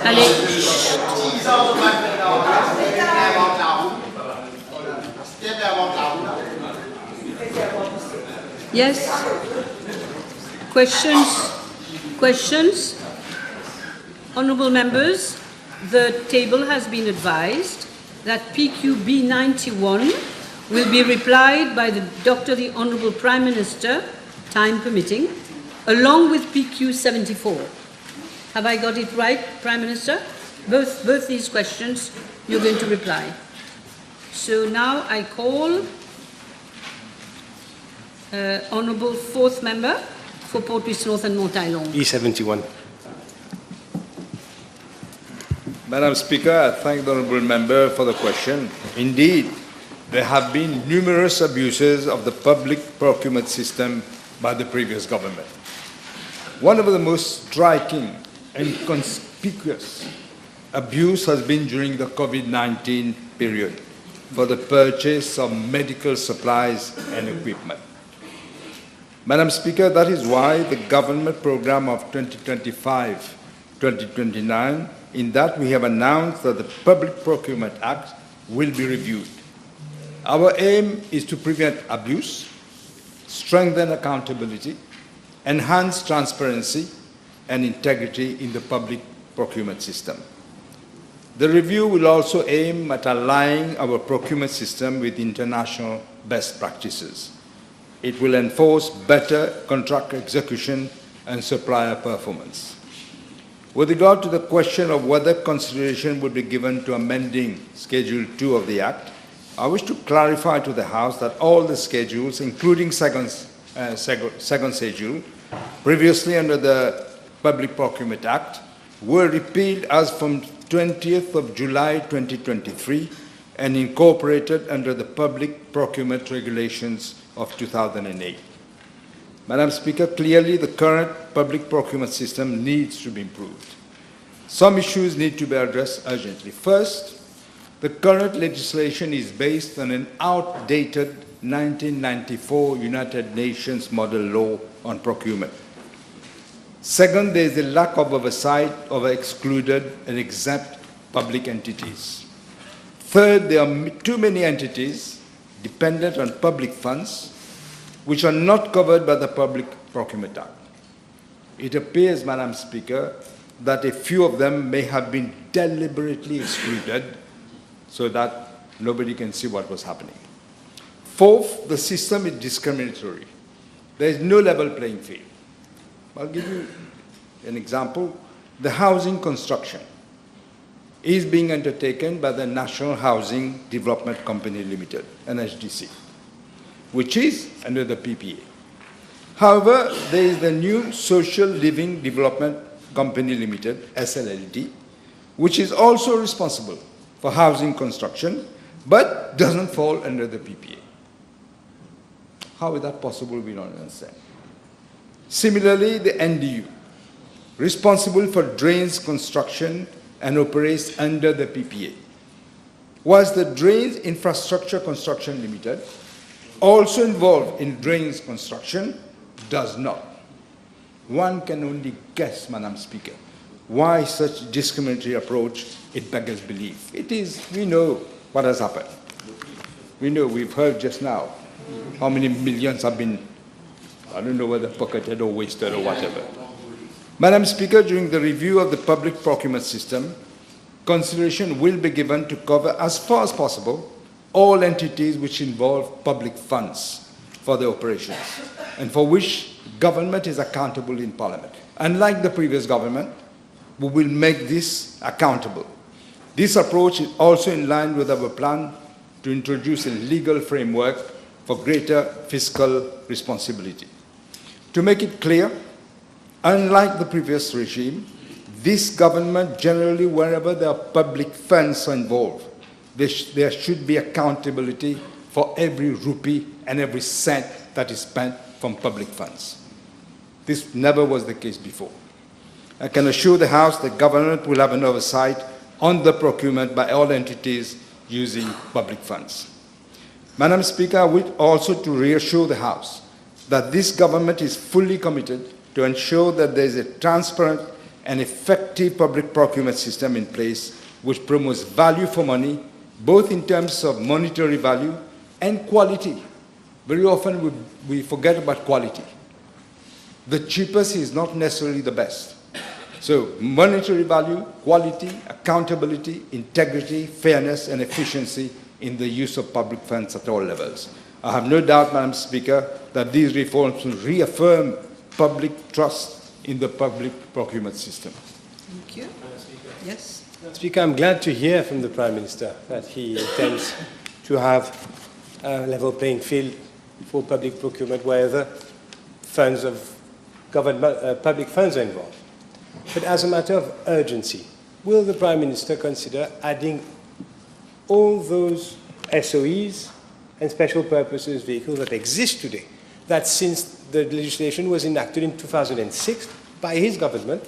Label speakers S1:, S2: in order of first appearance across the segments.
S1: Allez. Yes. Questions? Honourable members, the table has been advised that PQB 91 will be replied by the Honourable Prime Minister, time permitting, along with PQ 74. Have I got it right, Prime Minister? Both these questions you're going to reply. So now I call Honourable Fourth Member for Portrush North and Montaillon.
S2: E71.
S3: Madam Speaker, I thank the Honourable Member for the question. Indeed, there have been numerous abuses of the public procurement system by the previous government. One of the most striking and conspicuous abuse has been during the COVID-19 period for the purchase of medical supplies and equipment. Madam Speaker, that is why the government program of 2025-2029, in that we have announced that the Public Procurement Act will be reviewed. Our aim is to prevent abuse, strengthen accountability, enhance transparency and integrity in the public procurement system. The review will also aim at aligning our procurement system with international best practices. It will enforce better contract execution and supplier performance. With regard to the question of whether consideration would be given to amending Schedule 2 of the Act, I wish to clarify to the House that all the schedules, including second schedule, previously under the Public Procurement Act, were repealed as from 20th of July 2023 and incorporated under the Public Procurement Regulations of 2008. Madam Speaker, clearly the current public procurement system needs to be improved. Some issues need to be addressed urgently. First, the current legislation is based on an outdated 1994 United Nations model law on procurement. Second, there is a lack of oversight over excluded and exempt public entities. Third, there are too many entities dependent on public funds which are not covered by the Public Procurement Act. It appears, Madam Speaker, that a few of them may have been deliberately excluded so that nobody can see what was happening. Fourth, the system is discriminatory. There is no level playing field. I'll give you an example. The housing construction is being undertaken by the National Housing Development Company Limited, NHDC, which is under the PPA. However, there is the new Social Living Development Company Limited, SLLD, which is also responsible for housing construction, but doesn't fall under the PPA. How is that possible? We don't understand. Similarly, the NDU, responsible for drains construction and operates under the PPA, was the Drains Infrastructure Construction Limited, also involved in drains construction, does not. One can only guess, Madam Speaker, why such discriminatory approach. It beggars belief. It is, we know what has happened. We know, we've heard just now how many millions have been, I don't know whether pocketed or wasted or whatever. Madam Speaker, during the review of the public procurement system, consideration will be given to cover as far as possible all entities which involve public funds for their operations and for which government is accountable in Parliament. Unlike the previous government, we will make this accountable. This approach is also in line with our plan to introduce a legal framework for greater fiscal responsibility. To make it clear, unlike the previous regime, this government generally, wherever there are public funds involved, there should be accountability for every rupee and every cent that is spent from public funds. This never was the case before. I can assure the House that government will have an oversight on the procurement by all entities using public funds. Madam Speaker, I wish also to reassure the House that this government is fully committed to ensure that there is a transparent and effective public procurement system in place which promotes value for money, both in terms of monetary value and quality. Very often we forget about quality. The cheapest is not necessarily the best. So monetary value, quality, accountability, integrity, fairness, and efficiency in the use of public funds at all levels. I have no doubt, Madam Speaker, that these reforms will reaffirm public trust in the public procurement system.
S1: Thank you. Yes.
S2: Speaker, I'm glad to hear from the Prime Minister that he intends to have a level playing field for public procurement wherever funds of government, public funds are involved. But as a matter of urgency, will the Prime Minister consider adding all those SOEs and special purposes vehicles that exist today, that since the legislation was enacted in 2006 by his government,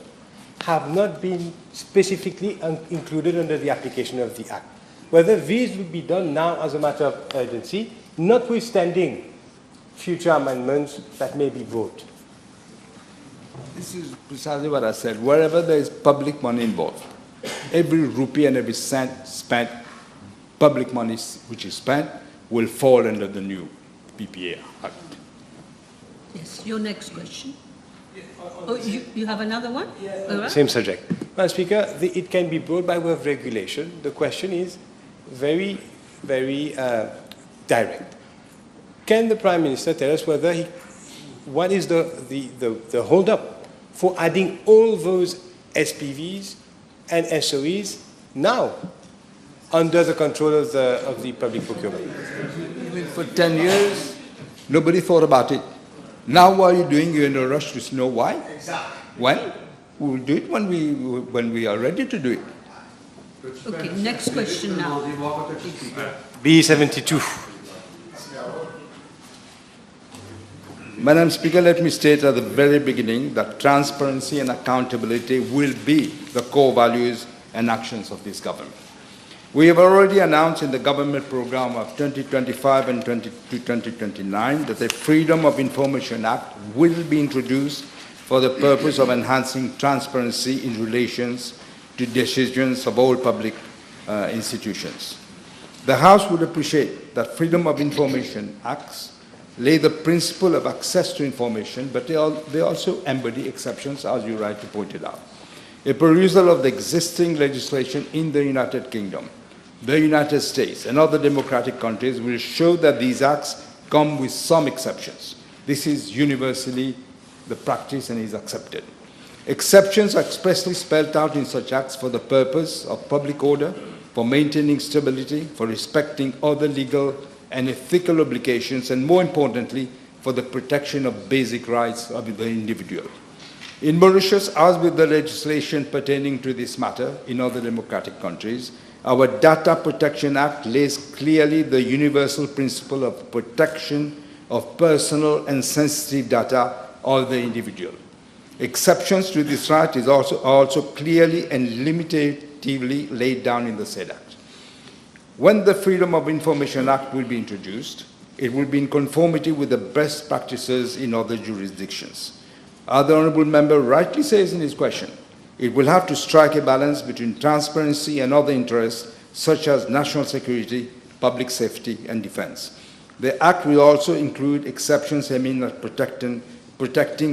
S2: have not been specifically included under the application of the Act? Whether these would be done now as a matter of urgency, notwithstanding future amendments that may be brought.
S3: This is precisely what I said. Wherever there is public money involved, every rupee and every cent spent, public money which is spent, will fall under the new PPA Act.
S1: Yes, your next question. Oh, you have another one? All right.
S2: Same subject. Madam Speaker, it can be brought by way of regulation. The question is very, very direct. Can the Prime Minister tell us whether what is the hold-up for adding all those SPVs and SOEs now under the control of the public procurement?
S3: For 10 years, nobody thought about it. Now what are you doing? You're in a rush to know why? Exactly. When? We will do it when we are ready to do it.
S1: Okay, next question now.
S2: B72.
S3: Madam Speaker, let me state at the very beginning that transparency and accountability will be the core values and actions of this government. We have already announced in the government program of 2025 and 2029 that the Freedom of Information Act will be introduced for the purpose of enhancing transparency in relations to decisions of all public institutions. The House would appreciate that Freedom of Information Acts lay the principle of access to information, but they also embody exceptions, as you rightly pointed out. A perusal of the existing legislation in the United Kingdom, the United States, and other democratic countries will show that these acts come with some exceptions. This is universally the practice and is accepted. Exceptions are expressly spelled out in such acts for the purpose of public order, for maintaining stability, for respecting other legal and ethical obligations, and more importantly, for the protection of basic rights of the individual. In Mauritius, as with the legislation pertaining to this matter in other democratic countries, our Data Protection Act lays clearly the universal principle of protection of personal and sensitive data of the individual. Exceptions to this right are also clearly and limitatively laid down in the said Act. When the Freedom of Information Act will be introduced, it will be in conformity with the best practices in other jurisdictions. As the Honourable Member rightly says in his question, it will have to strike a balance between transparency and other interests such as national security, public safety, and defence. The Act will also include exceptions aiming at protecting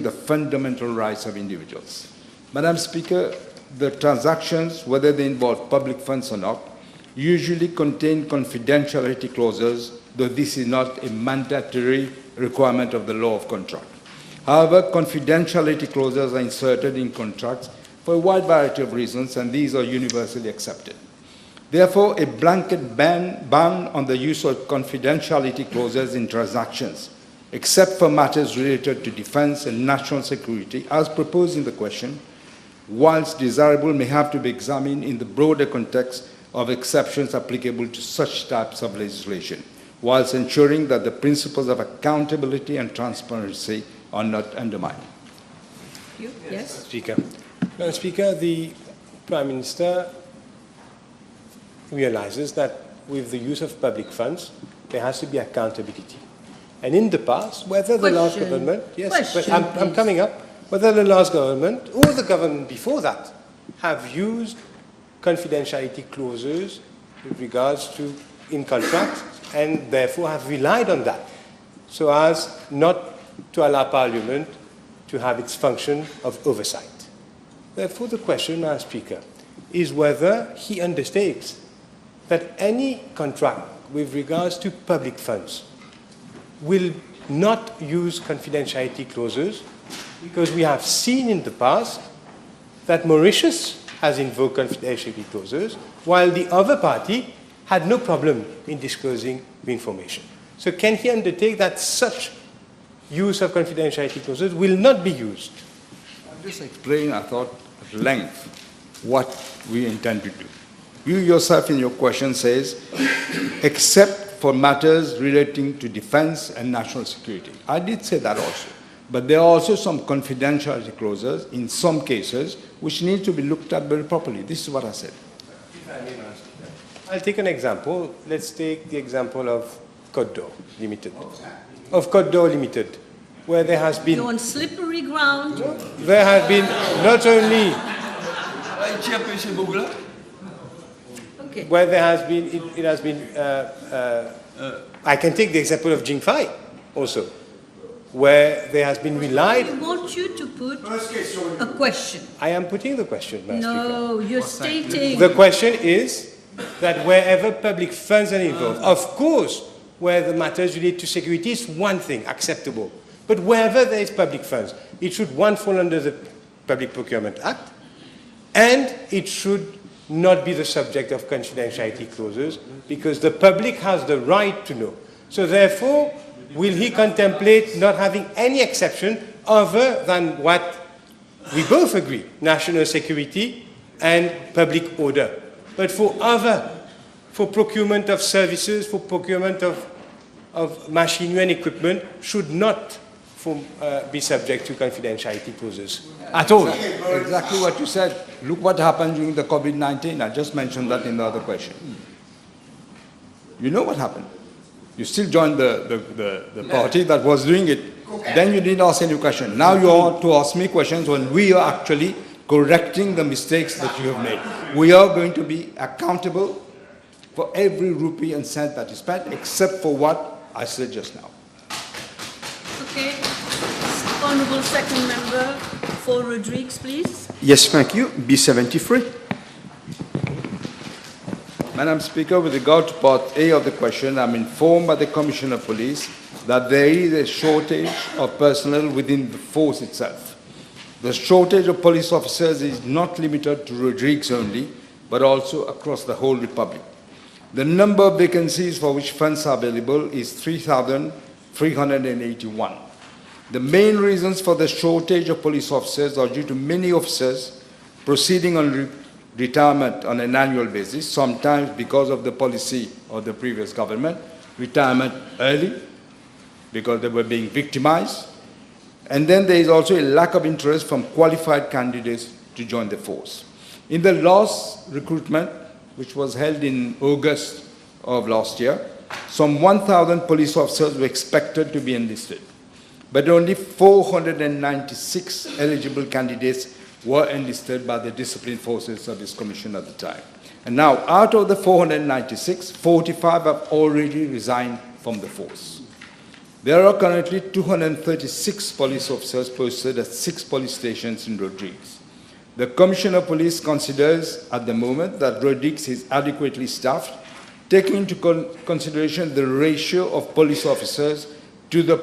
S3: the fundamental rights of individuals. Madam Speaker, the transactions, whether they involve public funds or not, usually contain confidentiality clauses, though this is not a mandatory requirement of the law of contract. However, confidentiality clauses are inserted in contracts for a wide variety of reasons, and these are universally accepted. Therefore, a blanket ban on the use of confidentiality clauses in transactions, except for matters related to defense and national security, as proposed in the question, whilst desirable, may have to be examined in the broader context of exceptions applicable to such types of legislation, whilst ensuring that the principles of accountability and transparency are not undermined.
S1: Yes.
S2: Speaker. Madam Speaker, the Prime Minister realizes that with the use of public funds, there has to be accountability. And in the past, whether the last
S1: Question.
S2: government, yes,
S1: Question,
S2: but I'm
S1: please.
S2: coming up, whether the last government or the government before that have used confidentiality clauses with regards to in contracts and therefore have relied on that so as not to allow Parliament to have its function of oversight. Therefore, the question, Madam Speaker, is whether he undertakes that any contract with regards to public funds will not use confidentiality clauses, because we have seen in the past that Mauritius has invoked confidentiality clauses, while the other party had no problem in disclosing the information. So can he undertake that such use of confidentiality clauses will not be used?
S3: I'm just explaining, I thought, at length what we intend to do. You yourself in your question says, except for matters relating to defense and national security. I did say that also. But there are also some confidentiality clauses in some cases which need to be looked at very properly. This is what I said.
S2: I'll take an example. Let's take the example of Côte d'Or Limited. Of Côte d'Or Limited, where there has been...
S1: You're on slippery ground.
S2: There have been not only...
S1: Okay.
S2: Where there has been... It has been... I can take the example of Jingfai also, where there has been relied...
S1: I want you to put a question.
S2: I am putting the question, Madam Speaker.
S1: No, you're stating...
S2: The question is that wherever public funds are involved, of course, where the matters relate to security is one thing, acceptable. But wherever there is public funds, it should, one, fall under the Public Procurement Act, and it should not be the subject of confidentiality clauses, because the public has the right to know. So therefore, will he contemplate not having any exception other than what we both agree, national security and public order? But for procurement of services, for procurement of machinery and equipment, should not be subject to confidentiality clauses at all.
S3: Exactly what you said. Look what happened during the COVID-19. I just mentioned that in the other question. You know what happened. You still joined the party that was doing it. Then you didn't ask any question. Now you want to ask me questions when we are actually correcting the mistakes that you have made. We are going to be accountable for every rupee and cent that is spent, except for what I said just now.
S1: Okay. Honourable Second Member for Rodrigues, please.
S4: Yes, thank you. B73.
S3: Madam Speaker, with regard to Part A of the question, I'm informed by the Commissioner of Police that there is a shortage of personnel within the force itself. The shortage of police officers is not limited to Rodrigues only, but also across the whole Republic. The number of vacancies for which funds are available is 3,381. The main reasons for the shortage of police officers are due to many officers proceeding on retirement on an annual basis, sometimes because of the policy of the previous government, retirement early, because they were being victimized. And then there is also a lack of interest from qualified candidates to join the force. In the last recruitment, which was held in August of last year, some 1,000 police officers were expected to be enlisted, but only 496 eligible candidates were enlisted by the Disciplined Forces Service Commission at the time. And now, out of the 496, 45 have already resigned from the force. There are currently 236 police officers posted at 6 police stations in Rodrigues. The Commissioner of Police considers at the moment that Rodrigues is adequately staffed, taking into consideration the ratio of police officers to the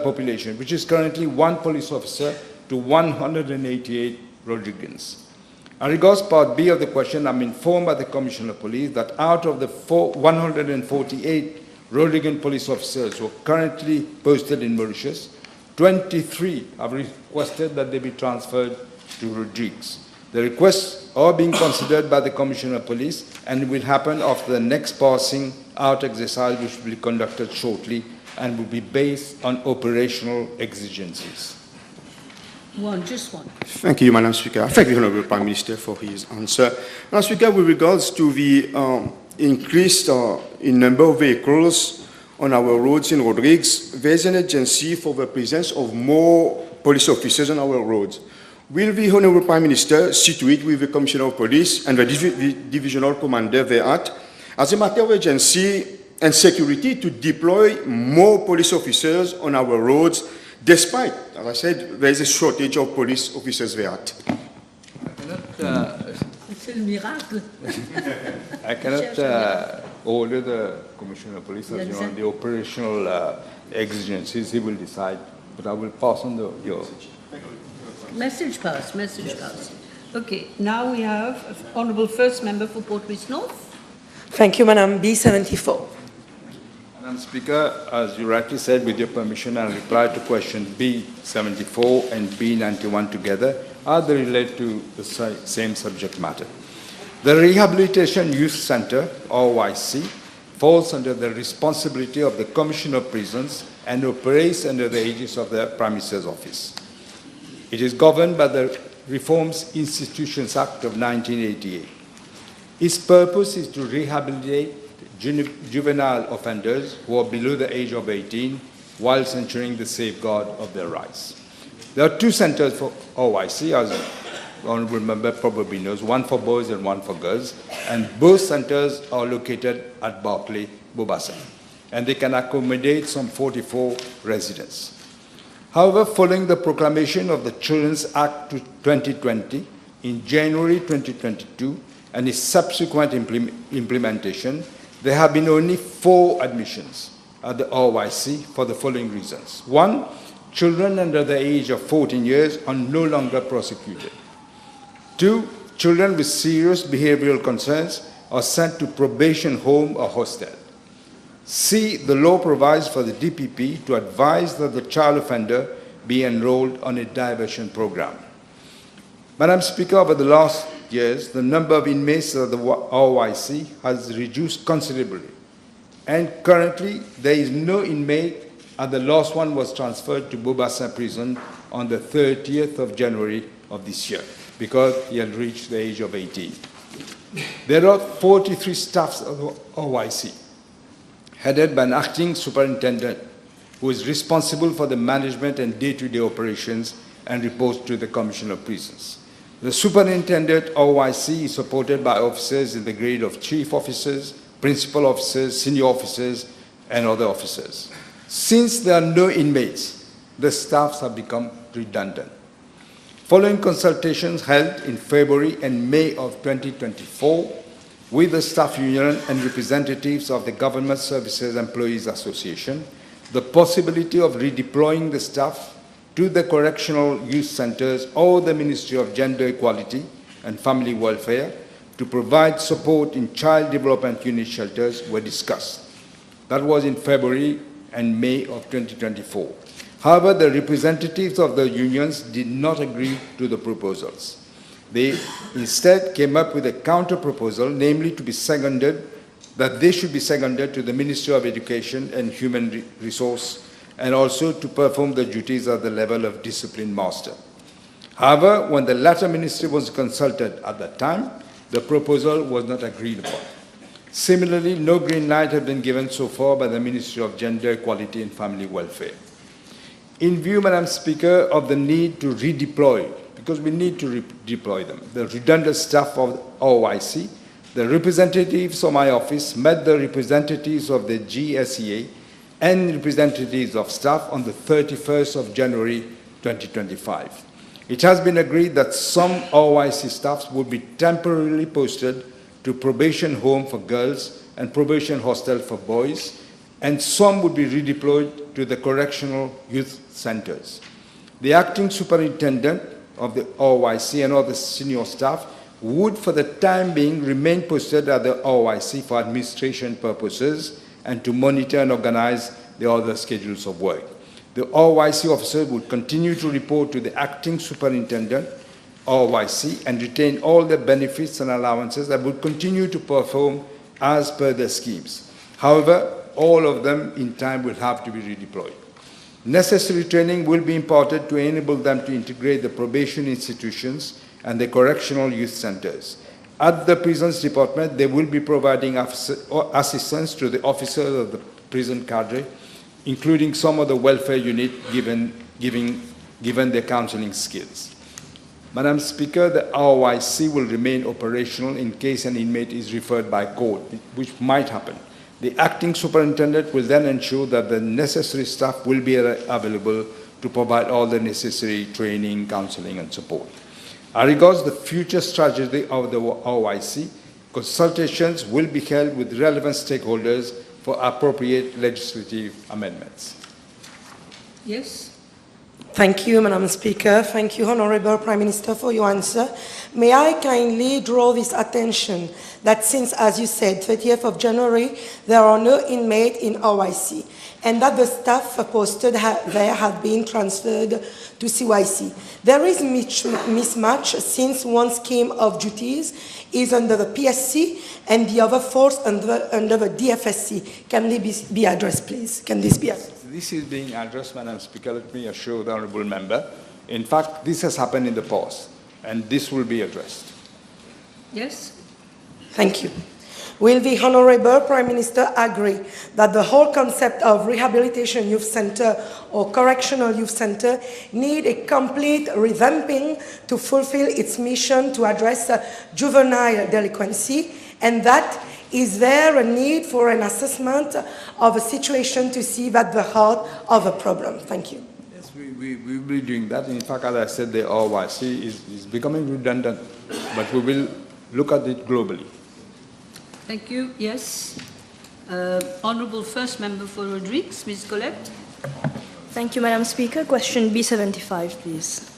S3: population, which is currently 1 police officer to 188 Rodriguans. As regards Part B of the question, I'm informed by the Commissioner of Police that out of the 148 Rodriguan police officers who are currently posted in Mauritius, 23 have requested that they be transferred to Rodrigues. The requests are being considered by the Commissioner of Police and will happen after the next passing out exercise, which will be conducted shortly and will be based on operational exigencies.
S1: Just one.
S4: Thank you, Madam Speaker. I thank the Honourable Prime Minister for his answer. Madam Speaker, with regards to the increase in number of vehicles on our roads in Rodrigues, there's an agency for the presence of more police officers on our roads. Will the Honourable Prime Minister situate with the Commissioner of Police and the Divisional Commander thereat as a matter of urgency and security to deploy more police officers on our roads, despite, as I said, there is a shortage of police officers thereat?
S1: C'est le miracle.
S3: I cannot order the Commissioner of Police as on the operational exigencies. He will decide, but I will pass on your...
S1: Message pass, message pass. Okay, now we have Honourable First Member for Port Louis North.
S5: Thank you, Madam. B74.
S3: Madam Speaker, as you rightly said, with your permission, I'll reply to question B74 and B91 together, as they relate to the same subject matter. The Rehabilitation Youth Centre, OYC, falls under the responsibility of the Commissioner of Prisons and operates under the aegis of the Prime Minister's Office. It is governed by the Reforms Institutions Act of 1988. Its purpose is to rehabilitate juvenile offenders who are below the age of 18 whilst ensuring the safeguard of their rights. There are two centres for OIC, as the Honourable Member probably knows, one for boys and one for girls, and both centres are located at Barclay, Bobassa, and they can accommodate some 44 residents. However, following the proclamation of the Children's Act 2020 in January 2022 and its subsequent implementation, there have been only 4 admissions at the OIC for the following reasons. 1, children under the age of 14 years are no longer prosecuted. 2, children with serious behavioral concerns are sent to probation home or hostel. C, the law provides for the DPP to advise that the child offender be enrolled on a diversion program. Madam Speaker, over the last years, the number of inmates of the OIC has reduced considerably, and currently there is no inmate, and the last one was transferred to Bobassa Prison on the 30th of January of this year because he had reached the age of 18. There are 43 staffs of the OIC, headed by an acting superintendent who is responsible for the management and day-to-day operations and reports to the Commissioner of Prisons. The superintendent OIC is supported by officers in the grade of chief officers, principal officers, senior officers, and other officers. Since there are no inmates, the staffs have become redundant. Following consultations held in February and May of 2024 with the staff union and representatives of the Government Services Employees Association, the possibility of redeploying the staff to the correctional youth centres or the Ministry of Gender Equality and Family Welfare to provide support in child development unit shelters were discussed. That was in February and May of 2024. However, the representatives of the unions did not agree to the proposals. They instead came up with a counter-proposal, namely to be seconded, that they should be seconded to the Ministry of Education and Human Resource and also to perform the duties at the level of discipline master. However, when the latter ministry was consulted at that time, the proposal was not agreed upon. Similarly, no green light had been given so far by the Ministry of Gender Equality and Family Welfare. In view, Madam Speaker, of the need to redeploy, because we need to redeploy them, the redundant staff of OIC, the representatives of my office met the representatives of the GSEA and representatives of staff on the 31st of January 2025. It has been agreed that some OIC staffs will be temporarily posted to probation home for girls and probation hostel for boys, and some would be redeployed to the correctional youth centers. The acting superintendent of the OIC and other senior staff would, for the time being, remain posted at the OIC for administration purposes and to monitor and organize the other schedules of work. The OIC officer would continue to report to the acting superintendent, OIC, and retain all the benefits and allowances that would continue to perform as per their schemes. However, all of them in time will have to be redeployed. Necessary training will be imparted to enable them to integrate the probation institutions and the correctional youth centers. At the prisons department, they will be providing assistance to the officers of the prison cadre, including some of the welfare unit given their counseling skills. Madam Speaker, the ROIC will remain operational in case an inmate is referred by court, which might happen. The acting superintendent will then ensure that the necessary staff will be available to provide all the necessary training, counseling, and support. As regards the future strategy of the ROIC, consultations will be held with relevant stakeholders for appropriate legislative amendments.
S1: Yes.
S5: Thank you, Madam Speaker. Thank you, Honorable Prime Minister, for your answer. May I kindly draw this attention that since, as you said, 30th of January, there are no inmates in OIC, and that the staff posted there have been transferred to CYC. There is mismatch since one scheme of duties is under the PSC and the other force under the DFSC. Can this be addressed, please? Can this be addressed?
S3: This is being addressed, Madam Speaker. Let me assure the Honourable Member. In fact, this has happened in the past, and this will be addressed.
S1: Yes.
S5: Thank you. Will the Honourable Prime Minister agree that the whole concept of rehabilitation youth centre or correctional youth centre need a complete revamping to fulfill its mission to address juvenile delinquency, and that is there a need for an assessment of a situation to see at the heart of a problem? Thank you.
S3: Yes, we will be doing that. In fact, as I said, the ROIC is becoming redundant, but we will look at it globally.
S1: Thank you. Yes. Honourable First Member for Rodrigues, Ms. Colette.
S6: Thank you, Madam Speaker. Question B75, please.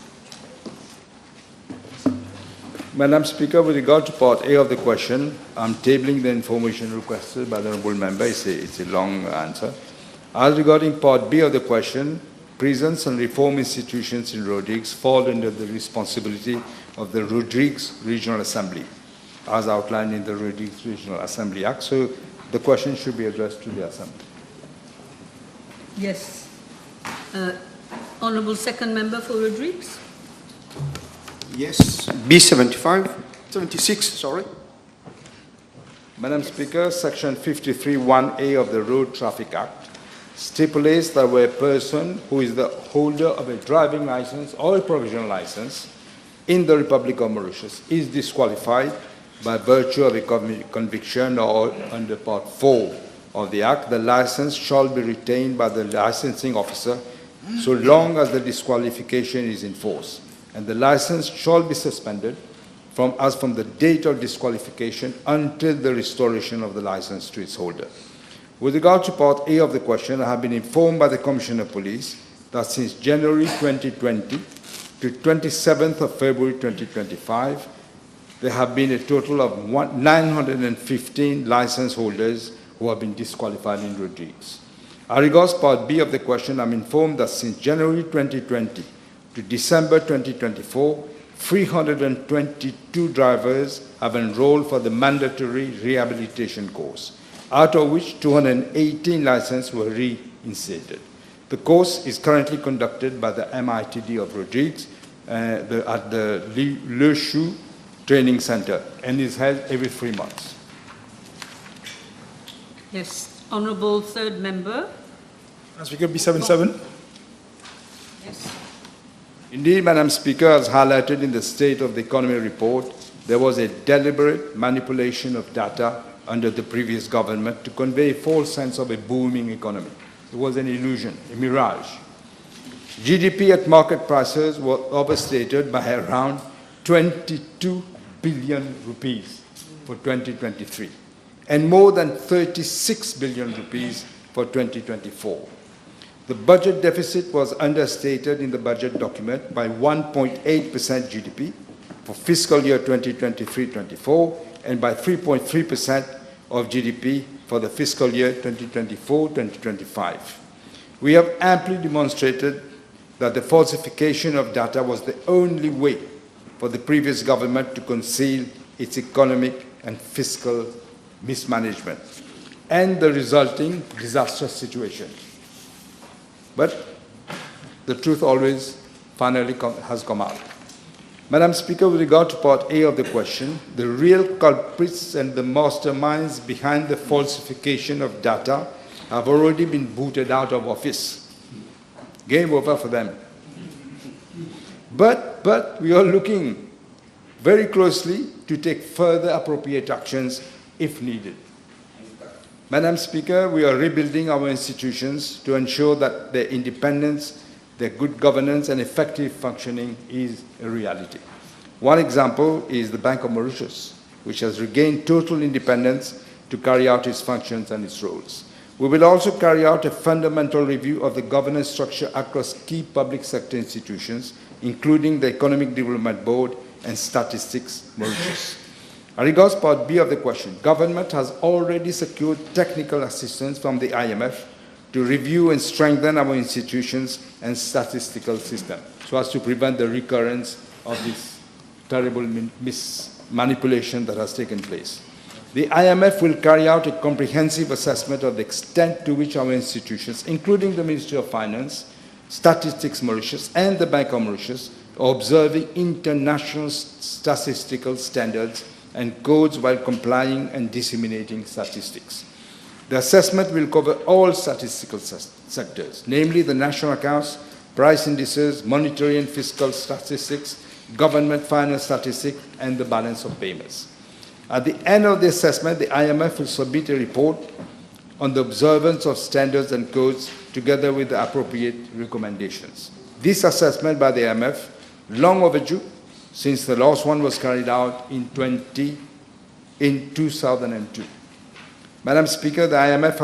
S3: Madam Speaker, with regard to Part A of the question, I'm tabling the information requested by the Honourable Member. It's a long answer. As regarding Part B of the question, prisons and reform institutions in Rodrigues fall under the responsibility of the Rodrigues Regional Assembly, as outlined in the Rodrigues Regional Assembly Act. So the question should be addressed to the Assembly.
S1: Yes. Honourable Second Member for Rodrigues.
S4: Yes. B75, 76, sorry.
S3: Madam Speaker, Section 53(1)(a) of the Road Traffic Act stipulates that where a person who is the holder of a driving license or a provisional license in the Republic of Mauritius is disqualified by virtue of a conviction or under Part 4 of the Act, the license shall be retained by the licensing officer so long as the disqualification is in force, and the license shall be suspended from the date of disqualification until the restoration of the license to its holder. With regard to Part A of the question, I have been informed by the Commissioner of Police that since January 2020 to 27th of February 2025, there have been a total of 915 license holders who have been disqualified in Rodrigues. As regards Part B of the question, I'm informed that since January 2020 to December 2024, 322 drivers have enrolled for the mandatory rehabilitation course, out of which 218 licenses were reinstated. The course is currently conducted by the MITD of Rodrigues at the Le Chou Training Center and is held every 3 months.
S1: Yes. Honourable Third Member.
S7: Speaker, B77.
S1: Yes.
S3: Indeed, Madam Speaker, as highlighted in the State of the Economy report, there was a deliberate manipulation of data under the previous government to convey a false sense of a booming economy. It was an illusion, a mirage. GDP at market prices was overstated by around 22 billion rupees for 2023 and more than 36 billion rupees for 2024. The budget deficit was understated in the budget document by 1.8% GDP for fiscal year 2023-24 and by 3.3% of GDP for the fiscal year 2024-2025. We have amply demonstrated that the falsification of data was the only way for the previous government to conceal its economic and fiscal mismanagement and the resulting disastrous situation. But the truth always finally has come out. Madam Speaker, with regard to Part A of the question, the real culprits and the masterminds behind the falsification of data have already been booted out of office. Game over for them. But we are looking very closely to take further appropriate actions if needed. Madam Speaker, we are rebuilding our institutions to ensure that their independence, their good governance and effective functioning is a reality. One example is the Bank of Mauritius, which has regained total independence to carry out its functions and its roles. We will also carry out a fundamental review of the governance structure across key public sector institutions, including the Economic Development Board and Statistics Mauritius. As regards Part B of the question, government has already secured technical assistance from the IMF to review and strengthen our institutions and statistical system so as to prevent the recurrence of this terrible manipulation that has taken place. The IMF will carry out a comprehensive assessment of the extent to which our institutions, including the Ministry of Finance, Statistics Mauritius, and the Bank of Mauritius, are observing international statistical standards and codes while complying and disseminating statistics. The assessment will cover all statistical sectors, namely the national accounts, price indices, monetary and fiscal statistics, government finance statistics, and the balance of payments. At the end of the assessment, the IMF will submit a report on the observance of standards and codes together with the appropriate recommendations. This assessment by the IMF, long overdue, since the last one was carried out in 2002. Madam Speaker, the IMF,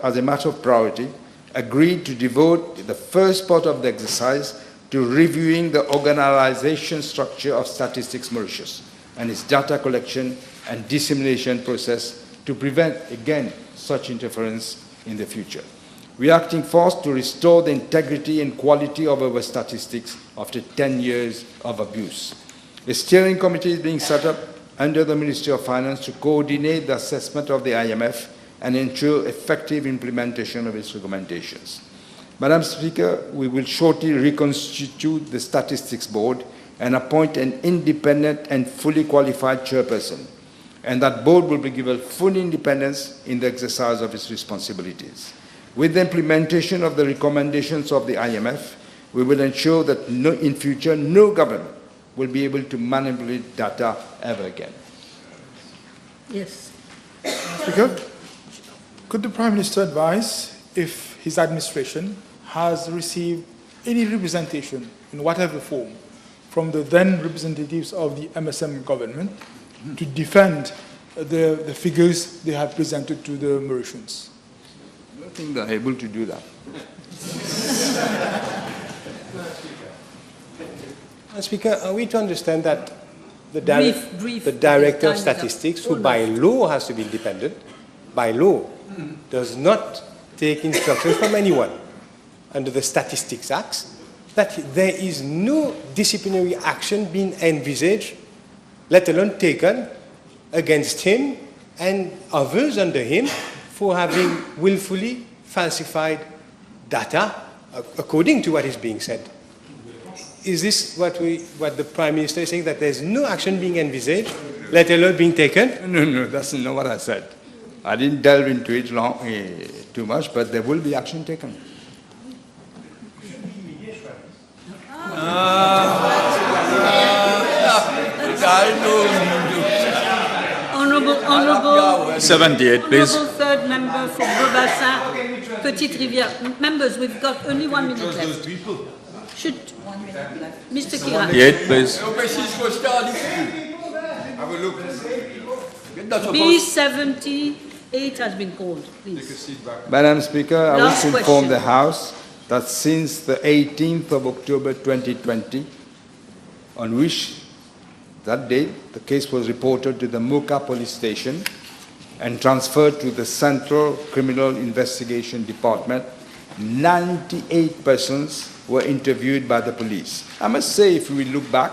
S3: as a matter of priority, agreed to devote the first part of the exercise to reviewing the organization structure of Statistics Mauritius and its data collection and dissemination process to prevent, again, such interference in the future. We are acting fast to restore the integrity and quality of our statistics after 10 years of abuse. A steering committee is being set up under the Ministry of Finance to coordinate the assessment of the IMF and ensure effective implementation of its recommendations. Madam Speaker, we will shortly reconstitute the Statistics Board and appoint an independent and fully qualified chairperson, and that board will be given full independence in the exercise of its responsibilities. With the implementation of the recommendations of the IMF, we will ensure that in future no government will be able to manipulate data ever again.
S1: Yes.
S7: Speaker, could the Prime Minister advise if his administration has received any representation in whatever form from the then representatives of the MSM government to defend the figures they have presented to the Mauritians?
S3: I don't think they're able to do that.
S2: Speaker, are we to understand that the
S1: Brief,
S2: Director of
S1: time's up.
S2: Statistics, who by law has to be independent, by law, does not take instructions from anyone under the Statistics Act, that there is no disciplinary action being envisaged, let alone taken, against him and others under him for having willfully falsified data, according to what is being said? Is this what the Prime Minister is saying, that there's no action being envisaged, let alone being taken?
S3: No, that's not what I said. I didn't delve into it too much, but there will be action taken.
S1: Honourable
S8: 78, please.
S1: Honourable third member for Beaubassin, Petite Rivière. Members, we've got only 1 minute left. Should Mr. Kira.
S8: 78, please.
S1: B78 has been called, please.
S3: Madam Speaker, I
S1: Last
S3: wish to inform
S1: question.
S3: the House that since the 18th of October 2020, on which that date the case was reported to the Mocha police station and transferred to the Central Criminal Investigation Department, 98 persons were interviewed by the police. I must say, if we look back,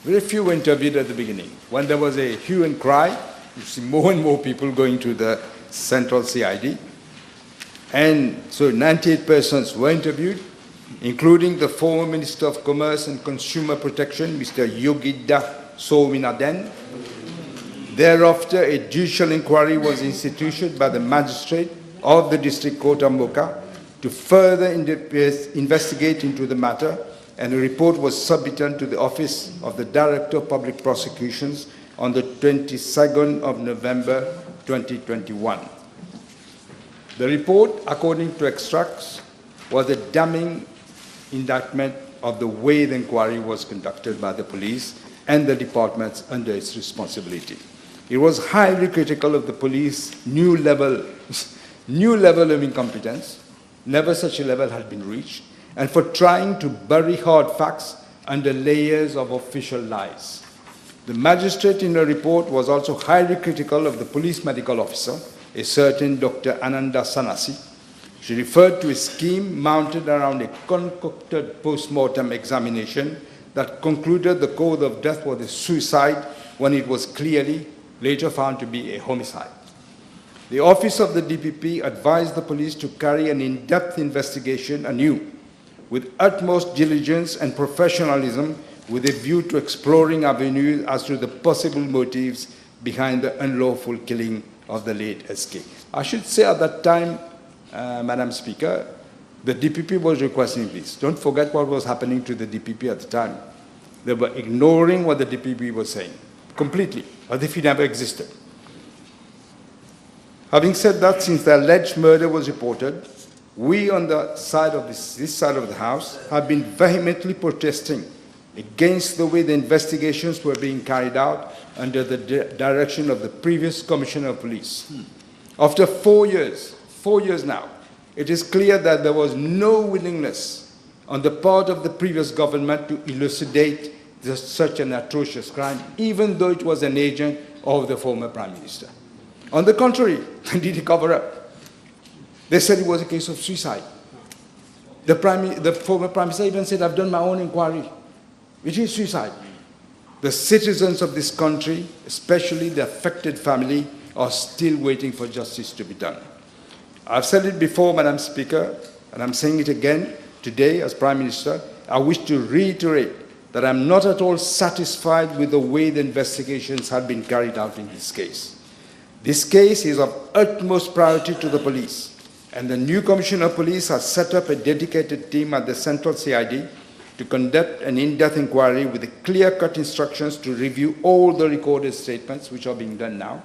S3: very few were interviewed at the beginning. When there was a hue and cry, you see more and more people going to the Central CID. And so 98 persons were interviewed, including the former Minister of Commerce and Consumer Protection, Mr. Yogida Sominaden. Thereafter, a judicial inquiry was instituted by the magistrate of the District Court of Mocha to further investigate into the matter, and a report was submitted to the Office of the Director of Public Prosecutions on the 22nd of November 2021. The report, according to extracts, was a damning indictment of the way the inquiry was conducted by the police and the departments under its responsibility. It was highly critical of the police's new level of incompetence. Never such a level had been reached, and for trying to bury hard facts under layers of official lies. The magistrate in her report was also highly critical of the police medical officer, a certain Dr. Ananda Sanasi. She referred to a scheme mounted around a concocted post-mortem examination that concluded the cause of death was a suicide when it was clearly later found to be a homicide. The Office of the DPP advised the police to carry an in-depth investigation anew, with utmost diligence and professionalism, with a view to exploring avenues as to the possible motives behind the unlawful killing of the late SK. I should say at that time, Madam Speaker, the DPP was requesting this. Don't forget what was happening to the DPP at the time. They were ignoring what the DPP was saying, completely, as if it never existed. Having said that, since the alleged murder was reported, we on the side of this side of the House have been vehemently protesting against the way the investigations were being carried out under the direction of the previous Commissioner of Police. After 4 years now, it is clear that there was no willingness on the part of the previous government to elucidate such an atrocious crime, even though it was an agent of the former Prime Minister. On the contrary, they did a cover-up. They said it was a case of suicide. The former Prime Minister even said, I've done my own inquiry. It is suicide. The citizens of this country, especially the affected family, are still waiting for justice to be done. I've said it before, Madam Speaker, and I'm saying it again today as Prime Minister. I wish to reiterate that I'm not at all satisfied with the way the investigations have been carried out in this case. This case is of utmost priority to the police, and the new Commissioner of Police has set up a dedicated team at the Central CID to conduct an in-depth inquiry with clear-cut instructions to review all the recorded statements, which are being done now,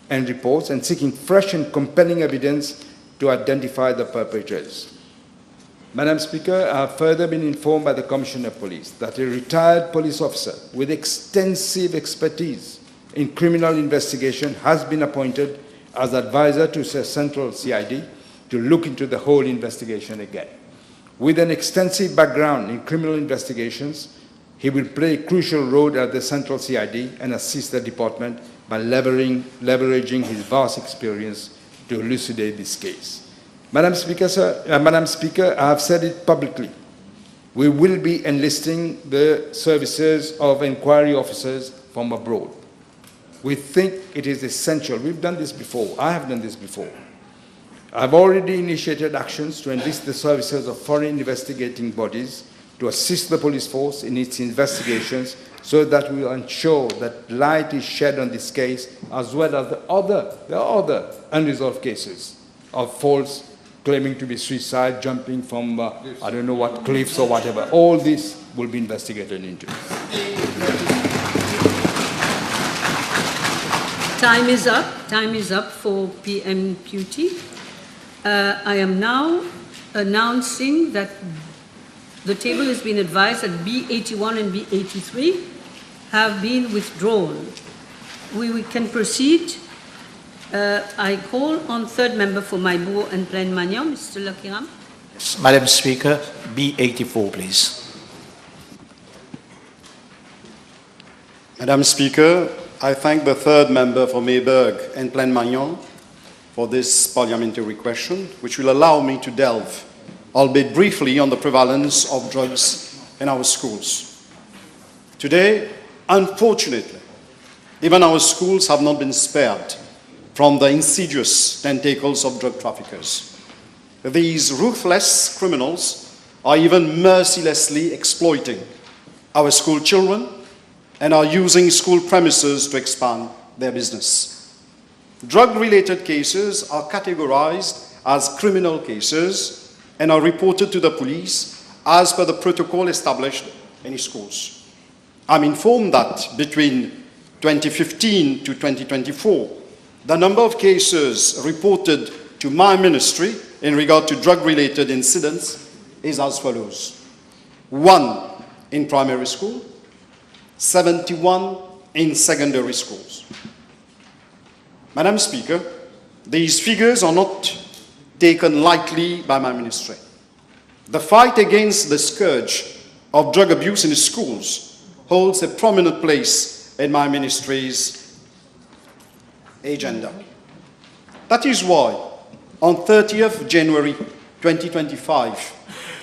S3: and reports, and seeking fresh and compelling evidence to identify the perpetrators. Madam Speaker, I have further been informed by the Commissioner of Police that a retired police officer with extensive expertise in criminal investigation has been appointed as advisor to the Central CID to look into the whole investigation again. With an extensive background in criminal investigations, he will play a crucial role at the Central CID and assist the department by leveraging his vast experience to elucidate this case. Madam Speaker, I have said it publicly. We will be enlisting the services of inquiry officers from abroad. We think it is essential. We've done this before. I have done this before. I've already initiated actions to enlist the services of foreign investigating bodies to assist the police force in its investigations so that we will ensure that light is shed on this case as well as the other unresolved cases of false claiming to be suicide, jumping from, I don't know what, cliffs or whatever. All this will be investigated into.
S1: Time is up. Time is up for PMQT. I am now announcing that the table has been advised that B81 and B83 have been withdrawn. We can proceed. I call on third member for Maibourg and Plaine Magnan, Mr. Lakiram.
S8: Madam Speaker, B84, please.
S9: Madam Speaker, I thank the third member for Maibourg and Plaine Magnan for this parliamentary question, which will allow me to delve, albeit briefly, on the prevalence of drugs in our schools. Today, unfortunately, even our schools have not been spared from the insidious tentacles of drug traffickers. These ruthless criminals are even mercilessly exploiting our school children and are using school premises to expand their business. drug-related cases are categorized as criminal cases and are reported to the police as per the protocol established in schools. I'm informed that between 2015 to 2024, the number of cases reported to my ministry in regard to drug-related incidents is as follows. 1 in primary school, 71 in secondary schools. Madam Speaker, these figures are not taken lightly by my ministry. The fight against the scourge of drug abuse in schools holds a prominent place in my ministry's agenda. That is why, on 30th January 2025,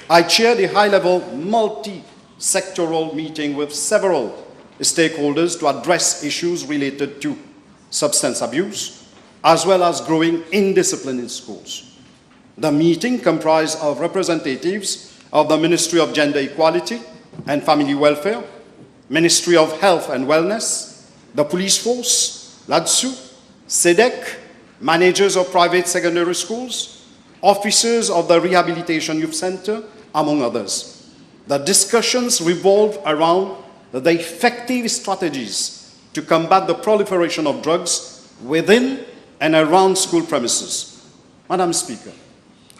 S9: I chaired a high-level multi-sectoral meeting with several stakeholders to address issues related to substance abuse, as well as growing indiscipline in schools. The meeting comprised of representatives of the Ministry of Gender Equality and Family Welfare, Ministry of Health and Wellness, the Police Force, LADSU, SEDEC, managers of private secondary schools, officers of the Rehabilitation Youth Center, among others. The discussions revolve around the effective strategies to combat the proliferation of drugs within and around school premises. Madam Speaker,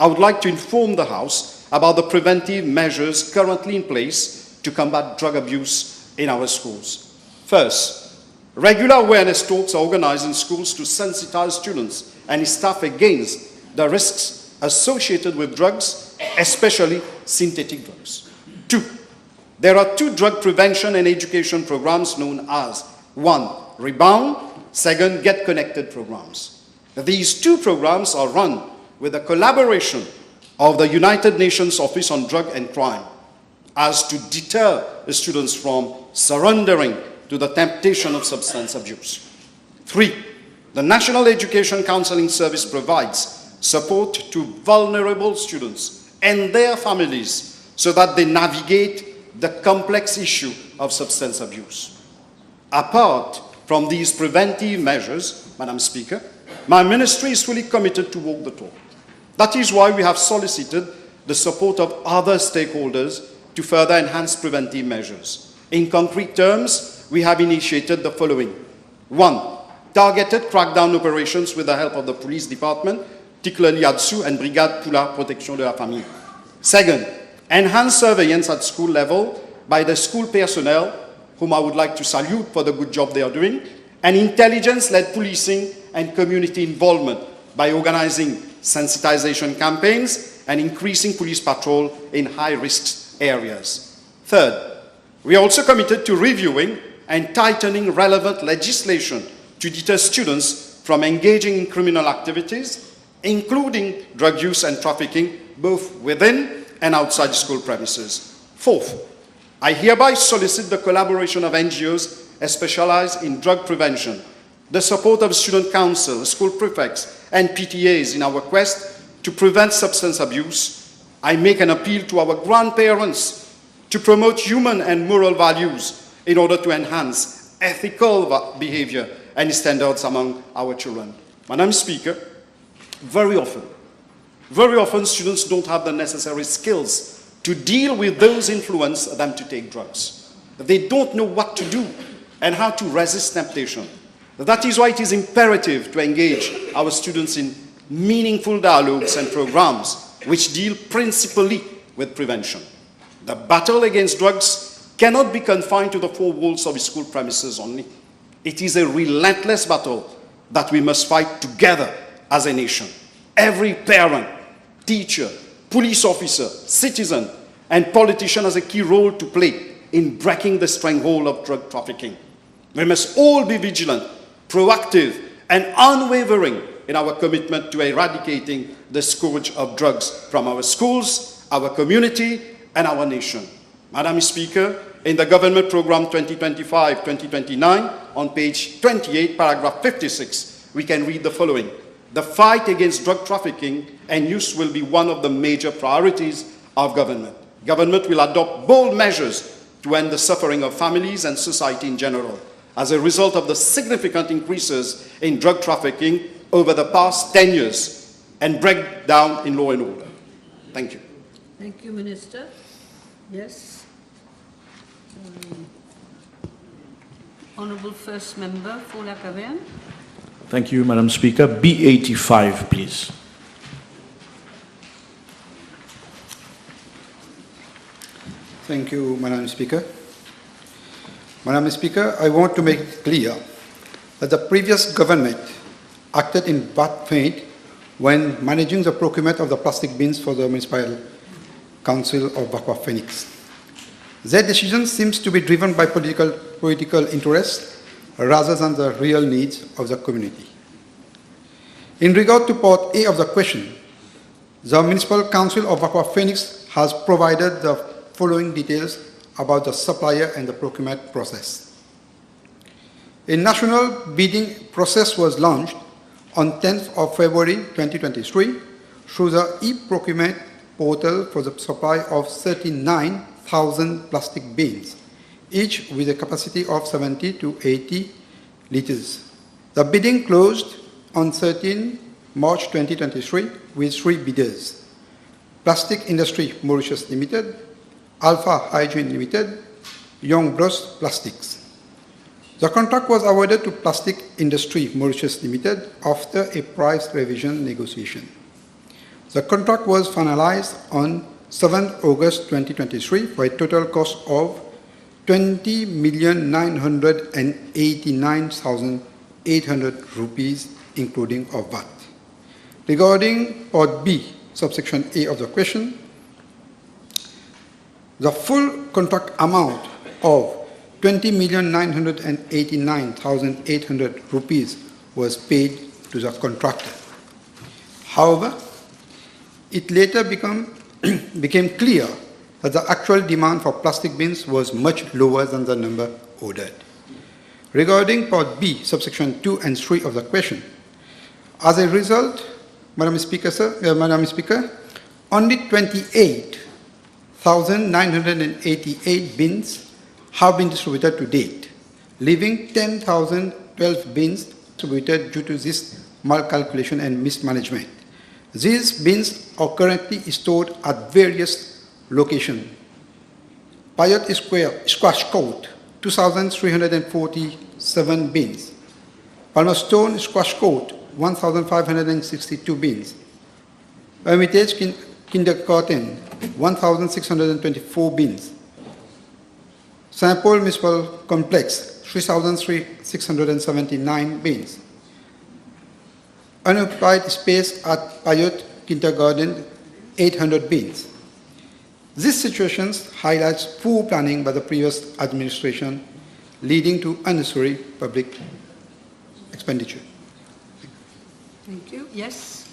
S9: I would like to inform the House about the preventive measures currently in place to combat drug abuse in our schools. First, regular awareness talks are organized in schools to sensitize students and staff against the risks associated with drugs, especially synthetic drugs. 2, there are 2 drug prevention and education programs known as 1, Rebound, 2, Get Connected programs. These 2 programs are run with the collaboration of the United Nations Office on Drug and Crime as to deter the students from surrendering to the temptation of substance abuse. 3, the National Education Counseling Service provides support to vulnerable students and their families so that they navigate the complex issue of substance abuse. Apart from these preventive measures, Madam Speaker, my ministry is fully committed to walk the talk. That is why we have solicited the support of other stakeholders to further enhance preventive measures. In concrete terms, we have initiated the following. 1, targeted crackdown operations with the help of the police department, particularly ADSU and Brigade pour la Protection de la Famille. 2, enhanced surveillance at school level by the school personnel, whom I would like to salute for the good job they are doing, and intelligence-led policing and community involvement by organizing sensitization campaigns and increasing police patrol in high-risk areas. 3, we are also committed to reviewing and tightening relevant legislation to deter students from engaging in criminal activities, including drug use and trafficking, both within and outside school premises. 4, I hereby solicit the collaboration of NGOs specialized in drug prevention, the support of student council, school prefects, and PTAs in our quest to prevent substance abuse. I make an appeal to our grandparents to promote human and moral values in order to enhance ethical behavior and standards among our children. Madam Speaker, very often students don't have the necessary skills to deal with those influence them to take drugs. They don't know what to do and how to resist temptation. That is why it is imperative to engage our students in meaningful dialogues and programs which deal principally with prevention. The battle against drugs cannot be confined to the 4 walls of school premises only. It is a relentless battle that we must fight together as a nation. Every parent, teacher, police officer, citizen, and politician has a key role to play in breaking the stranglehold of drug trafficking. We must all be vigilant, proactive, and unwavering in our commitment to eradicating the scourge of drugs from our schools, our community, and our nation. Madam Speaker, in the Government Programme 2025-2029, on page 28, paragraph 56, we can read the following. The fight against drug trafficking and use will be one of the major priorities of government. Government will adopt bold measures to end the suffering of families and society in general. as a result of the significant increases in drug trafficking over the past 10 years and breakdown in law and order. Thank you.
S1: Thank you, Minister. Yes. Honourable First Member for La Caverne.
S8: Thank you, Madam Speaker. B85, please.
S10: Thank you, Madam Speaker. Madam Speaker, I want to make it clear that the previous government acted in bad faith when managing the procurement of the plastic bins for the Municipal Council of Vakwa Phoenix. Their decision seems to be driven by political interest rather than the real needs of the community. In regard to Part A of the question, the Municipal Council of Vakwa Phoenix has provided the following details about the supplier and the procurement process. A national bidding process was launched on 10th of February 2023 through the e-procurement portal for the supply of 39,000 plastic bins, each with a capacity of 70 to 80 litres. The bidding closed on 13 March 2023 with 3 bidders: Plastic Industry Mauritius Limited, Alpha Hygiene Limited, Young Bros Plastics. The contract was awarded to Plastic Industry Mauritius Limited after a price revision negotiation. The contract was finalized on 7 August 2023 for a total cost of 20,989,800 rupees, including of VAT. Regarding Part B, subsection A of the question, the full contract amount of 20,989,800 rupees was paid to the contractor. However, it later became clear that the actual demand for plastic bins was much lower than the number ordered. Regarding Part B, subsection 2 and 3 of the question, as a result, Madam Speaker, only 28,988 bins have been distributed to date, leaving 10,012 bins distributed due to this malcalculation and mismanagement. These bins are currently stored at various locations. Payot Squash Court, 2,347 bins. Palmerston Squash Court, 1,562 bins. Hermitage Kindergarten, 1,624 bins. St. Paul Municipal Complex, 3,679 bins. Unoccupied space at Payot Kindergarten, 800 bins. These situations highlight poor planning by the previous administration, leading to unnecessary public expenditure.
S1: Thank you. Yes.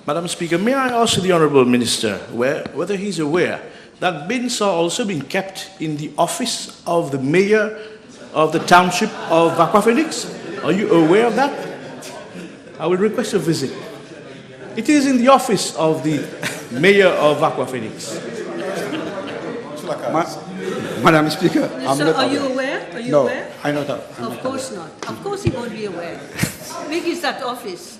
S8: Madam Speaker, may I ask the Honourable Minister whether he's aware that bins are also being kept in the office of the Mayor of the Township of Vakwa Phoenix? Are you aware of that? I will request a visit. It is in the office of the Mayor of Vakwa Phoenix.
S10: Madam Speaker,
S1: So are you aware? Are you aware?
S10: I know that.
S1: Of course not. Of course he won't be aware. Big is that office.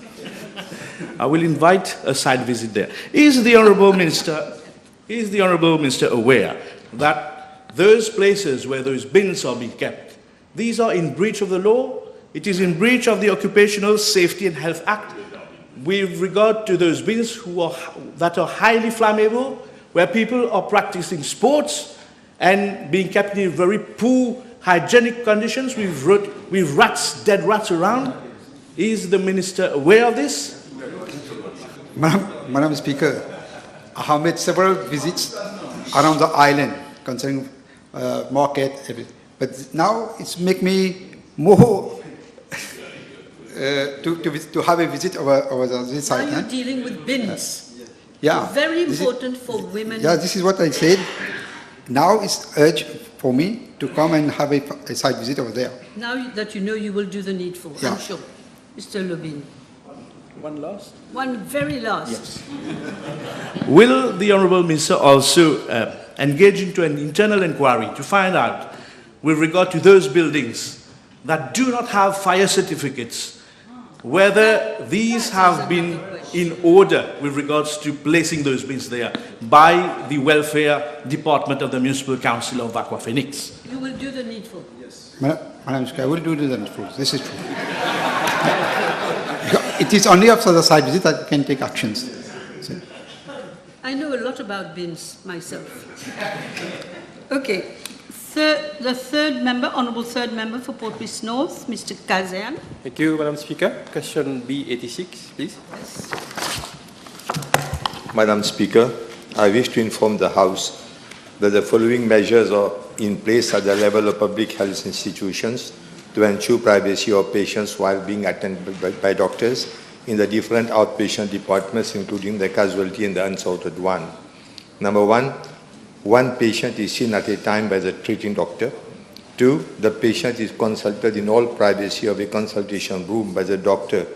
S8: I will invite a side visit there. Is the Honourable Minister aware that those places where those bins are being kept, these are in breach of the law? It is in breach of the Occupational Safety and Health Act with regard to those bins that are highly flammable, where people are practicing sports and being kept in very poor hygienic conditions with rats, dead rats around. Is the Minister aware of this?
S10: Madam Speaker, I have made several visits around the island concerning market, everything. But now it's make me more to have a visit over this site.
S1: Now you're dealing with bins.
S10: Yeah.
S1: Very important for women.
S10: Yeah, this is what I said. Now it's urgent for me to come and have a site visit over there.
S1: Now that you know, you will do the needful,
S10: Yeah.
S1: I'm sure. Mr. Lubin.
S8: One last?
S1: One very last.
S8: Yes. Will the Honourable Minister also engage into an internal inquiry to find out with regard to those buildings that do not have fire certificates, whether these have been in order with regards to placing those bins there by the Welfare Department of the Municipal Council of Aqua Phoenix.
S1: You will do the needful.
S10: Yes. Madam Speaker, I will do the needful. This is true. It is only after the site visit that I can take actions.
S1: I know a lot about bins myself. Okay. The third member, Honourable Third Member for Port-Louis North, Mr. Kazan.
S2: Thank you, Madam Speaker. Question B86, please.
S1: Yes.
S11: Madam Speaker, I wish to inform the House that the following measures are in place at the level of public health institutions to ensure privacy of patients while being attended by doctors in the different outpatient departments, including the casualty and the unsorted one. Number one patient is seen at a time by the treating doctor. 2, the patient is consulted in all privacy of a consultation room by the doctor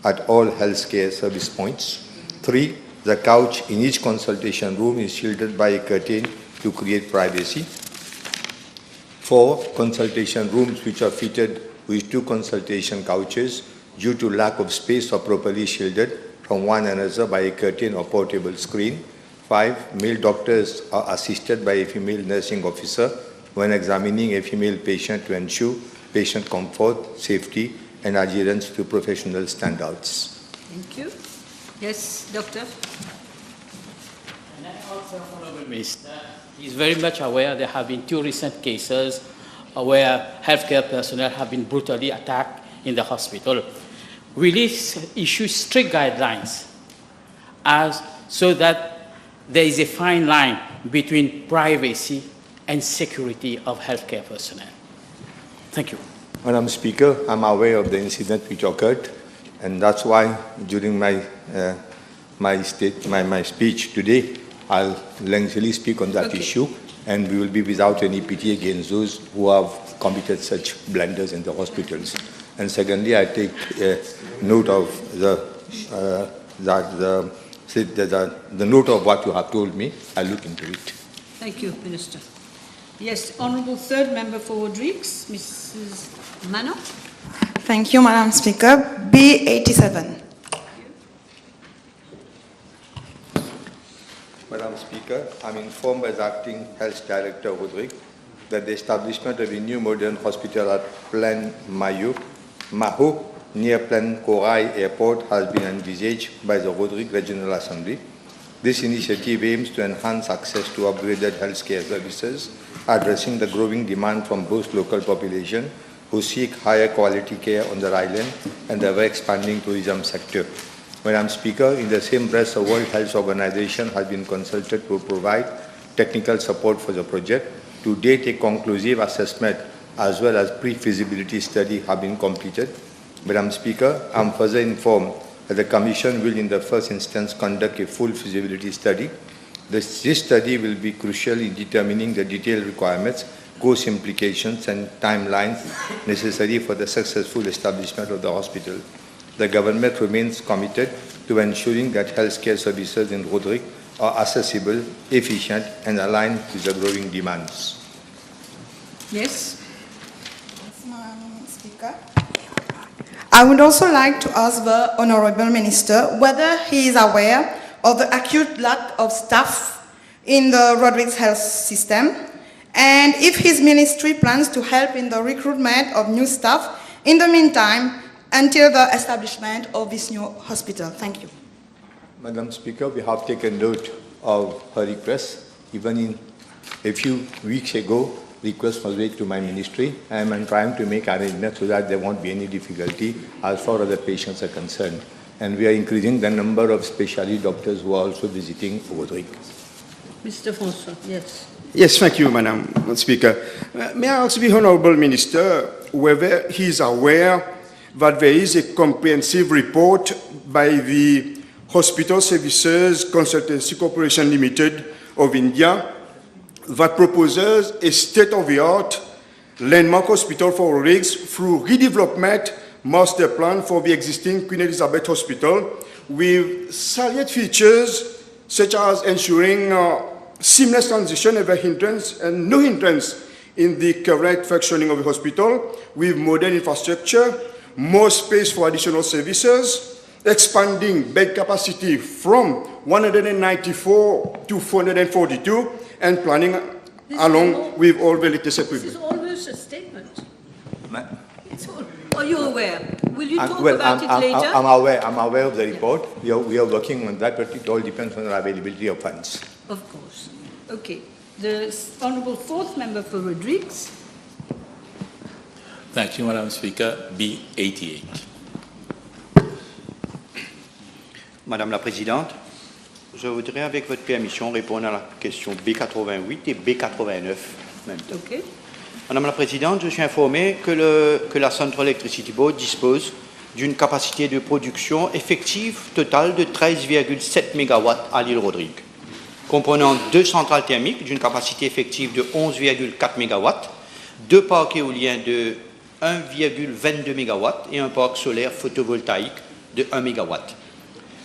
S11: at all healthcare service points. 3, the couch in each consultation room is shielded by a curtain to create privacy. 4, consultation rooms which are fitted with 2 consultation couches due to lack of space are properly shielded from one another by a curtain or portable screen. 5, male doctors are assisted by a female nursing officer when examining a female patient to ensure patient comfort, safety, and adherence to professional standards.
S1: Thank you. Yes, Doctor.
S12: And I also, Honourable Minister, is very much aware there have been 2 recent cases where healthcare personnel have been brutally attacked in the hospital. Will it issue strict guidelines so that there is a fine line between privacy and security of healthcare personnel? Thank you.
S11: Madam Speaker, I'm aware of the incident which occurred, and that's why during my speech today, I'll lengthily speak on that issue, and we will be without any pity against those who have committed such blunders in the hospitals. And secondly, I take note of the note of what you have told me. I'll look into it.
S1: Thank you, Minister. Yes, Honourable Third Member for Rodrigues, Mrs. Mano.
S13: Thank you, Madam Speaker. B87.
S11: Madam Speaker, I'm informed by the Acting Health Director Rodrigues that the establishment of a new modern hospital at Plan Maho, near Plan Korai Airport, has been envisaged by the Rodrigues Regional Assembly. This initiative aims to enhance access to upgraded healthcare services, addressing the growing demand from both local population who seek higher quality care on their island and the ever-expanding tourism sector. Madam Speaker, in the same breath, the World Health Organization has been consulted to provide technical support for the project. To date, a conclusive assessment as well as pre-feasibility study have been completed. Madam Speaker, I am further informed that the Commission will in the first instance conduct a full feasibility study. This study will be crucial in determining the detailed requirements, cost implications and timelines necessary for the successful establishment of the hospital. The government remains committed to ensuring that healthcare services in Rodrigues are accessible, efficient and aligned with the growing demands.
S1: Yes.
S13: Madam Speaker. I would also like to ask the Honourable Minister whether he is aware of the acute lack of staff in the Rodrigues health system and if his ministry plans to help in the recruitment of new staff in the meantime until the establishment of this new hospital. Thank you.
S11: Madam Speaker, we have taken note of her request. Even in a few weeks ago, request was made to my ministry. I am trying to make arrangements so that there won't be any difficulty as far as the patients are concerned. And we are increasing the number of specialty doctors who are also visiting Rodrigues.
S1: Mr. François, yes.
S4: Yes, thank you, Madam Speaker. May I ask the Honourable Minister whether he is aware that there is a comprehensive report by the Hospital Services Consultancy Corporation Limited of India that proposes a state-of-the-art landmark hospital for Rodrigues through redevelopment master plan for the existing Queen Elizabeth Hospital with salient features such as ensuring seamless transition, never hindrance and no hindrance in the correct functioning of the hospital with modern infrastructure, more space for additional services, expanding bed capacity from 194 to 442, and planning along with all the latest equipment.
S1: This is almost a statement. Are you aware? Will you talk
S11: Well,
S1: about it later?
S11: I'm aware of the report. We are working on that, but it all depends on the availability of funds.
S1: Of course. Okay. The Honourable Fourth Member for Rodrigues.
S14: Thank you, Madam Speaker. B88.
S15: Madame la Présidente, je voudrais, avec votre permission, répondre à la question B88 et B89 en même temps.
S1: Okay.
S15: Madame la Présidente, je suis informé que la Central Electricity Board dispose d'une capacité de production effective totale de 13,7 MW à l'île Rodrigues, comprenant 2 centrales thermiques d'une capacité effective de 11,4 MW, 2 parcs éoliens de 1,22 MW et un parc solaire photovoltaïque de 1 MW.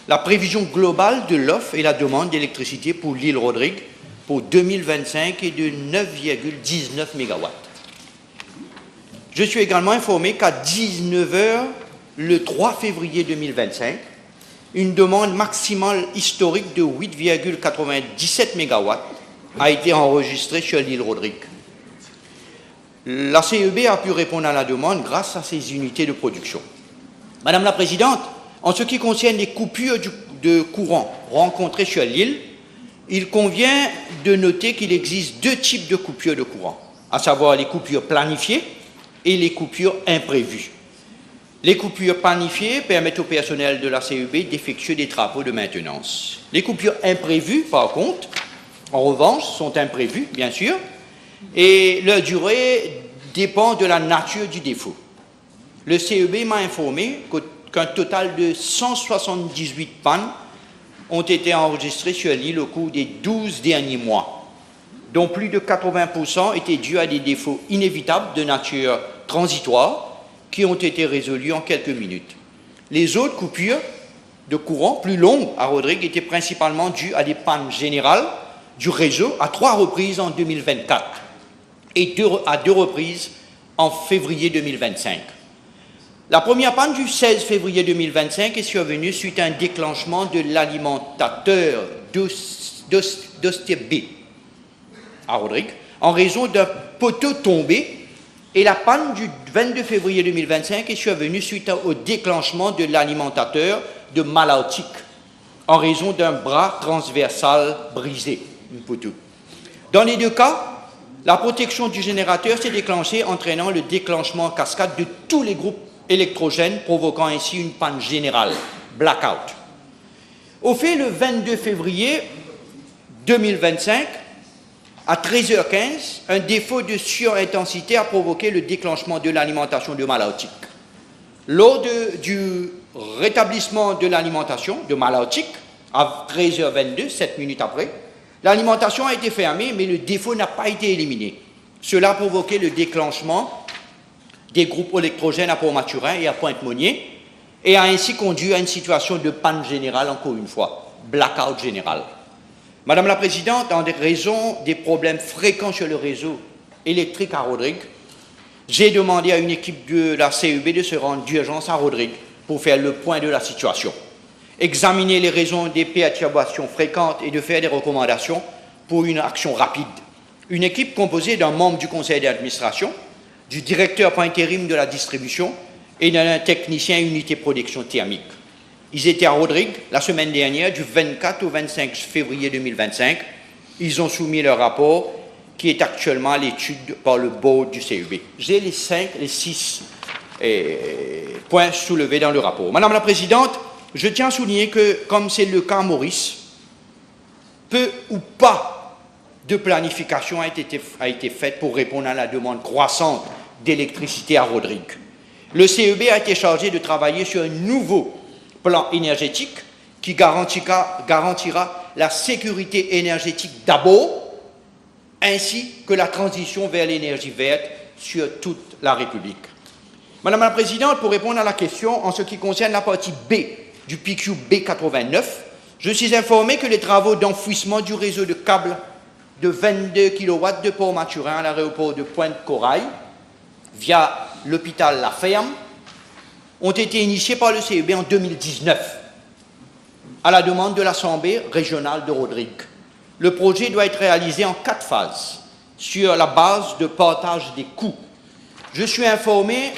S15: La prévision globale de l'offre et la demande d'électricité pour l'île Rodrigues pour 2025 est de 9,19 MW. Je suis également informé qu'à 19h, le 3 février 2025, une demande maximale historique de 8,97 MW a été enregistrée sur l'île Rodrigues. La CEB a pu répondre à la demande grâce à ses unités de production. Madame la Présidente, en ce qui concerne les coupures de courant rencontrées sur l'île, il convient de noter qu'il existe 2 types de coupures de courant, à savoir les coupures planifiées et les coupures imprévues. Les coupures planifiées permettent au personnel de la CEB d'effectuer des travaux de maintenance. Les coupures imprévues, par contre, en revanche, sont imprévues, bien sûr, et leur durée dépend de la nature du défaut. Le CEB m'a informé qu'un total de 178 pannes ont été enregistrées sur l'île au cours des 12 derniers mois, dont plus de 80% étaient dus à des défauts inévitables de nature transitoire qui ont été résolus en quelques minutes. Les autres coupures de courant plus longues à Rodrigues étaient principalement dues à des pannes générales du réseau à 3 reprises en 2024 et à 2 reprises en février 2025. La première panne du 16 février 2025 est survenue suite à un déclenchement de l'alimentateur d'Ostia B à Rodrigues en raison d'un poteau tombé, et la panne du 22 février 2025 est survenue suite au déclenchement de l'alimentateur de Malautique en raison d'un bras transversal brisé, un poteau. Dans les 2 cas, la protection du générateur s'est déclenchée entraînant le déclenchement en cascade de tous les groupes électrogènes, provoquant ainsi une panne générale, blackout. Au fait, le 22 février 2025, à 13h15, un défaut de surintensité a provoqué le déclenchement de l'alimentation de Malautique. Lors du rétablissement de l'alimentation de Malautique, à 13h22, 7 minutes après, l'alimentation a été fermée, mais le défaut n'a pas été éliminé. Cela a provoqué le déclenchement des groupes électrogènes à Port-Maturin et à Pointe-Monnier et a ainsi conduit à une situation de panne générale, encore une fois, blackout général. Madame la Présidente, en raison des problèmes fréquents sur le réseau électrique à Rodrigues, j'ai demandé à une équipe de la CEB de se rendre d'urgence à Rodrigues pour faire le point de la situation, examiner les raisons des perturbations fréquentes et de faire des recommandations pour une action rapide. Une équipe composée d'un membre du conseil d'administration, du directeur par intérim de la distribution et d'un technicien unité production thermique. Ils étaient à Rodrigues la semaine dernière, du 24 au 25 février 2025. Ils ont soumis leur rapport qui est actuellement à l'étude par le board du CEB. J'ai les 6 points soulevés dans le rapport. Madame la Présidente, je tiens à souligner que, comme c'est le cas à Maurice, peu ou pas de planification a été faite pour répondre à la demande croissante d'électricité à Rodrigues. Le CEB a été chargé de travailler sur un nouveau plan énergétique qui garantira la sécurité énergétique d'abord, ainsi que la transition vers l'énergie verte sur toute la République. Madame la Présidente, pour répondre à la question en ce qui concerne la partie B du PQ B89, je suis informé que les travaux d'enfouissement du réseau de câbles de 22 kW de Port-Maturin à l'aéroport de Pointe-Corail, via l'hôpital La Ferme, ont été initiés par le CEB en 2019, à la demande de l'Assemblée régionale de Rodrigues. Le projet doit être réalisé en 4 phases, sur la base de partage des coûts. Je suis informé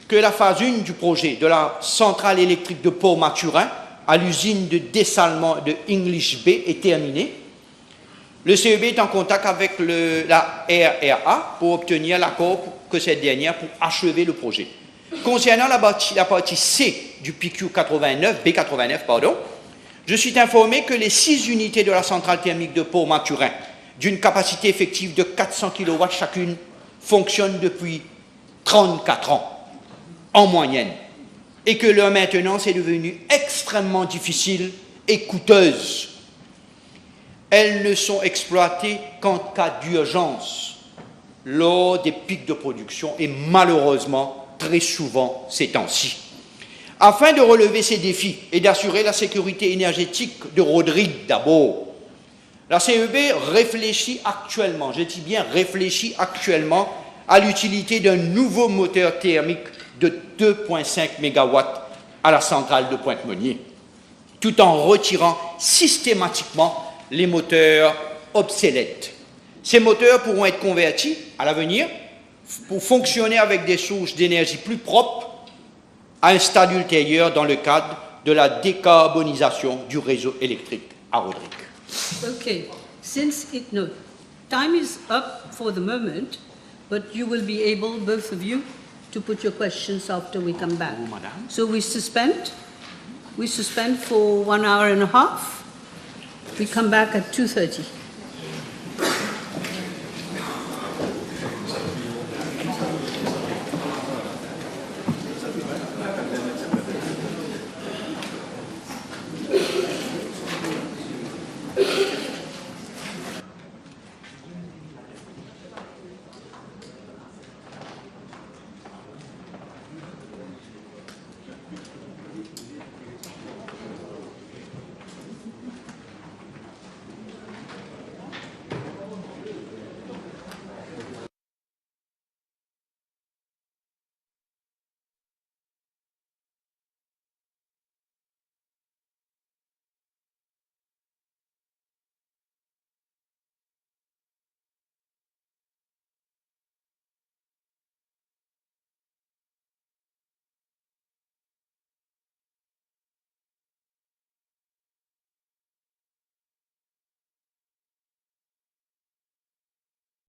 S15: que la phase 1 du projet de la centrale électrique de Port-Maturin à l'usine de dessalement de English Bay est terminée. Le CEB est en contact avec la RRA pour obtenir l'accord que cette dernière pour achever le projet. Concernant la partie C du B89, je suis informé que les 6 unités de la centrale thermique de Port-Maturin, d'une capacité effective de 400 kW chacune, fonctionnent depuis 34 ans, en moyenne, et que leur maintenance est devenue extrêmement difficile et coûteuse. Elles ne sont exploitées qu'en cas d'urgence, lors des pics de production, et malheureusement, très souvent ces temps-ci. Afin de relever ces défis et d'assurer la sécurité énergétique de Rodrigues d'abord, la CEB réfléchit actuellement, je dis bien réfléchit actuellement, à l'utilité d'un nouveau moteur thermique de 2,5 MW à la centrale de Pointe-Meunier, tout en retirant systématiquement les moteurs obsolètes. Ces moteurs pourront être convertis à l'avenir pour fonctionner avec des sources d'énergie plus propres à un stade ultérieur dans le cadre de la décarbonisation du réseau électrique à Rodrigues.
S1: Okay, time is up for the moment, but you will be able, both of you, to put your questions after we come back. So we suspend for 1 hour and a half. We come back at 2:30.